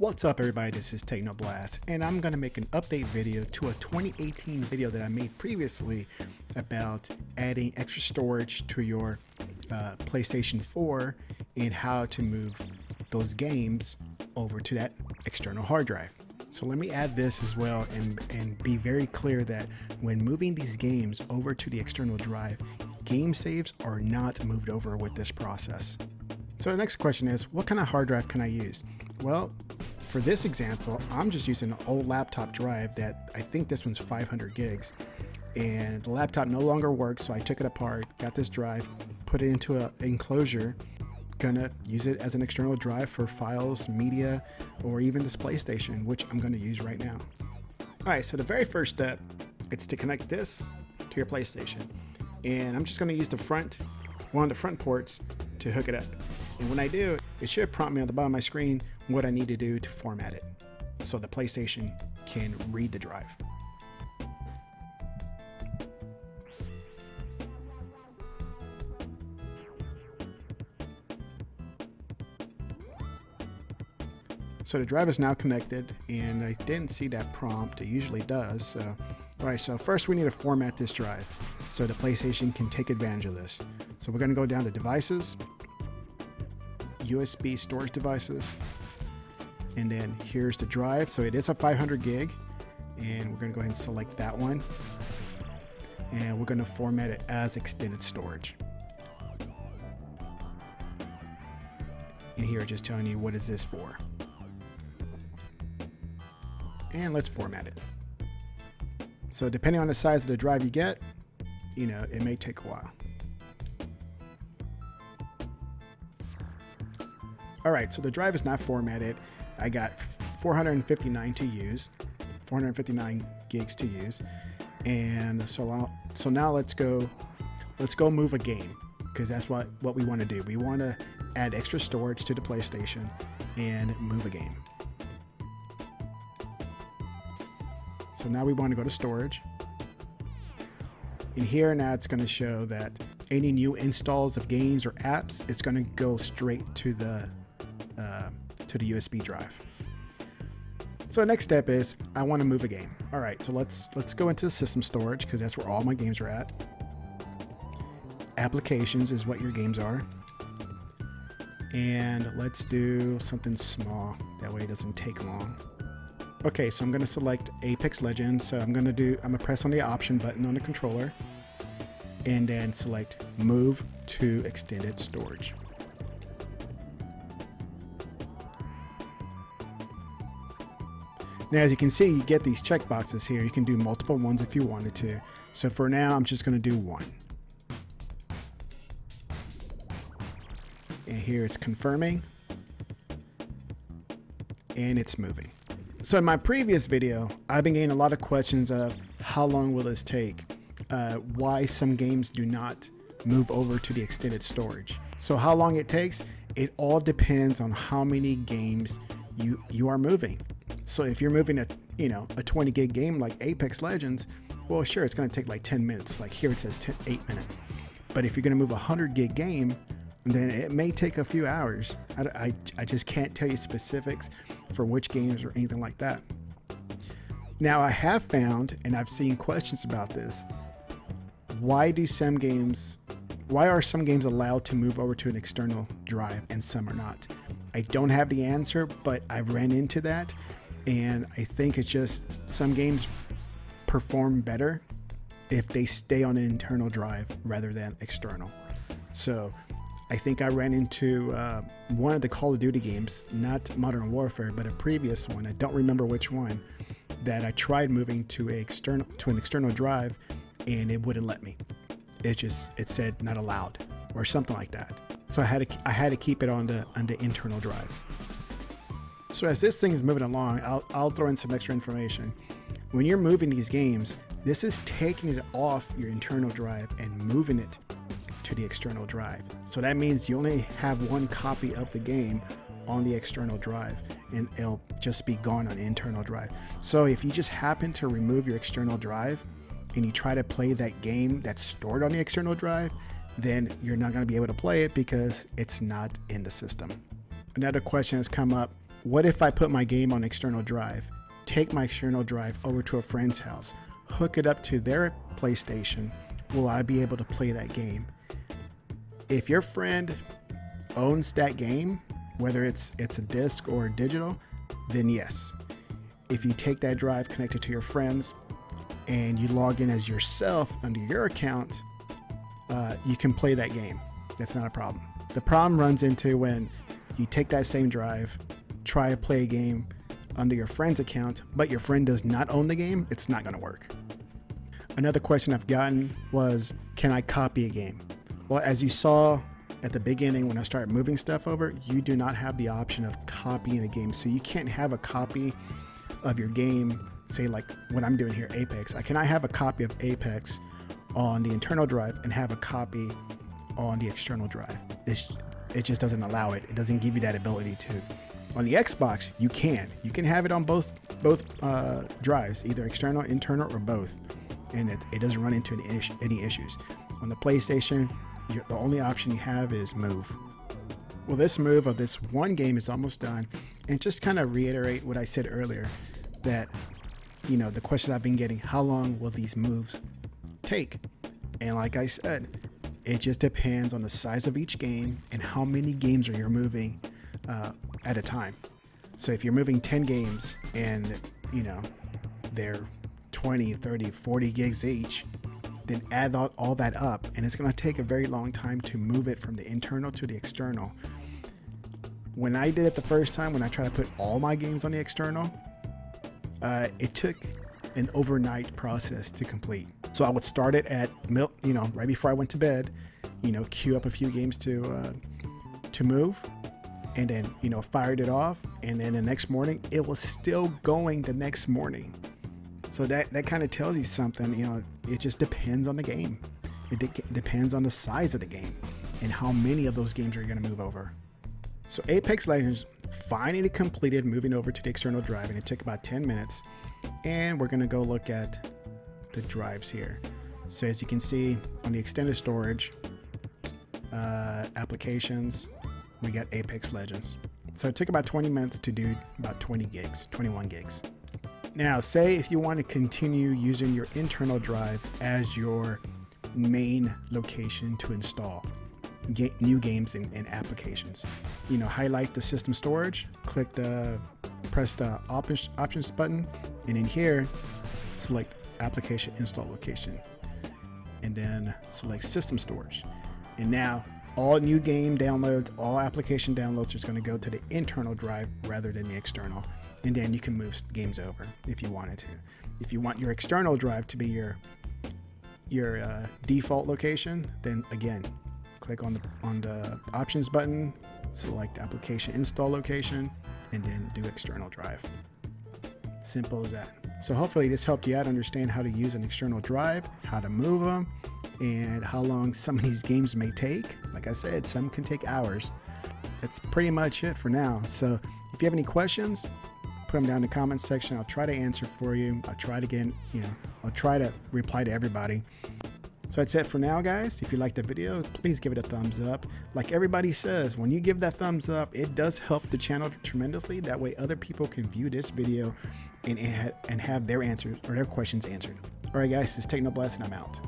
What's up everybody, this is TeknoBlast, and I'm going to make an update video to a 2018 video that I made previously about adding extra storage to your PlayStation 4 and how to move those games over to that external hard drive. So let me add this as well and be very clear that when moving these games over to the external drive, game saves are not moved over with this process. So the next question is, what kind of hard drive can I use? Well, for this example, I'm just using an old laptop drive that I think this one's 500 gigs, and the laptop no longer works, so I took it apart, got this drive, put it into an enclosure, gonna use it as an external drive for files, media, or even this PlayStation, which I'm gonna use right now. Alright, so the very first step is to connect this to your PlayStation, and I'm just gonna use one of the front ports to hook it up. And when I do, it should prompt me on the bottom of my screen what I need to do to format it so the PlayStation can read the drive. So the drive is now connected, and I didn't see that prompt. It usually does. So, alright, so first we need to format this drive so the PlayStation can take advantage of this. So we're going to go down to Devices, USB storage devices, and then here's the drive. So it is a 500 gig, and we're going to go ahead and select that one, and we're going to format it as extended storage. And here just telling you what is this for, and let's format it. So depending on the size of the drive you get, it may take a while. Alright, so the drive is not formatted. I got 459 to use, 459 gigs to use, and so now let's go move a game, because that's what we want to do. We want to add extra storage to the PlayStation and move a game. So now we want to go to storage, and here now it's going to show that any new installs of games or apps, it's going to go straight to the USB drive. So the next step is I want to move a game. All right, so let's go into the system storage, because that's where all my games are at. Applications is what your games are, and let's do something small, that way it doesn't take long. Okay, so I'm going to select Apex Legends. So I'm going to press on the option button on the controller and then select move to extended storage. Now, as you can see, you get these checkboxes here. You can do multiple ones if you wanted to. So for now, I'm just going to do one. And here it's confirming, and it's moving. So in my previous video, I've been getting a lot of questions of how long will this take? Why some games do not move over to the extended storage. So how long it takes, it all depends on how many games you are moving. So if you're moving a 20 gig game like Apex Legends, well, sure, it's going to take like 10 minutes. Like here it says 8 minutes. But if you're going to move a 100 gig game, then it may take a few hours. I just can't tell you specifics for which games or anything like that. Now, I have found, and I've seen questions about this, why are some games allowed to move over to an external drive and some are not? I don't have the answer, but I've ran into that, and I think it's just some games perform better if they stay on an internal drive rather than external. So I think I ran into one of the Call of Duty games, not Modern Warfare, but a previous one, I don't remember which one, that I tried moving to an external drive, and it wouldn't let me. It said not allowed or something like that. So I had to keep it on the internal drive. So as this thing is moving along, I'll throw in some extra information. When you're moving these games, this is taking it off your internal drive and moving it to the external drive. So that means you only have one copy of the game on the external drive, and it'll just be gone on the internal drive. So if you just happen to remove your external drive and you try to play that game that's stored on the external drive, then you're not going to be able to play it because it's not in the system. Another question has come up, What if I put my game on external drive, take my external drive over to a friend's house, hook it up to their PlayStation? Will I be able to play that game? If your friend owns that game, whether it's a disc or digital, then yes. If you take that drive, connect it to your friends, and you log in as yourself under your account, you can play that game. That's not a problem. The problem runs into when you take that same drive, try to play a game under your friend's account, but your friend does not own the game. It's not going to work. Another question I've gotten was, can I copy a game? Well, as you saw at the beginning when I started moving stuff over, you do not have the option of copying a game. So you can't have a copy of your game, say like what I'm doing here, Apex. I cannot have a copy of Apex on the internal drive and have a copy on the external drive. It just doesn't allow it. It doesn't give you that ability to. On the Xbox, you can have it on both drives, either external, internal, or both, and it doesn't run into any issues. On the PlayStation, the only option you have is move. Well, this move of this one game is almost done, and just kind of reiterate what I said earlier, that the questions I've been getting, how long will these moves take? And like I said, it just depends on the size of each game and how many games you're moving at a time. So if you're moving 10 games and they're 20, 30, 40 gigs each, then add all that up, and it's going to take a very long time to move it from the internal to the external. When I did it the first time, when I tried to put all my games on the external, it took an overnight process to complete. So I would start it at right before I went to bed, queue up a few games to move, and then fired it off, and then the next morning it was still going the next morning. So that kind of tells you something. It just depends on the game. It depends on the size of the game and how many of those games are you going to move over. So Apex Legends finally completed moving over to the external drive, and it took about 10 minutes. And we're going to go look at the drives here. So as you can see on the extended storage, applications, we got Apex Legends. So it took about 20 minutes to do about 21 gigs. Now, say if you want to continue using your internal drive as your main location to install new games and applications, highlight the system storage, press the options button, and in here, select application install location, and then select system storage. And now all new game downloads, all application downloads is going to go to the internal drive rather than the external. And then you can move games over if you wanted to. If you want your external drive to be your default location, then again, click on the options button, select application install location, and then do external drive. Simple as that. So hopefully this helped you out understand how to use an external drive, how to move them, and how long some of these games may take. Like I said, some can take hours. That's pretty much it for now. So if you have any questions, put them down in the comments section. I'll try to answer for you. I'll try to reply to everybody. So that's it for now, guys. If you liked the video, please give it a thumbs up. Like everybody says, when you give that thumbs up, it does help the channel tremendously. That way other people can view this video and have their answers or their questions answered. All right, guys, this is TeknoBlast, and I'm out.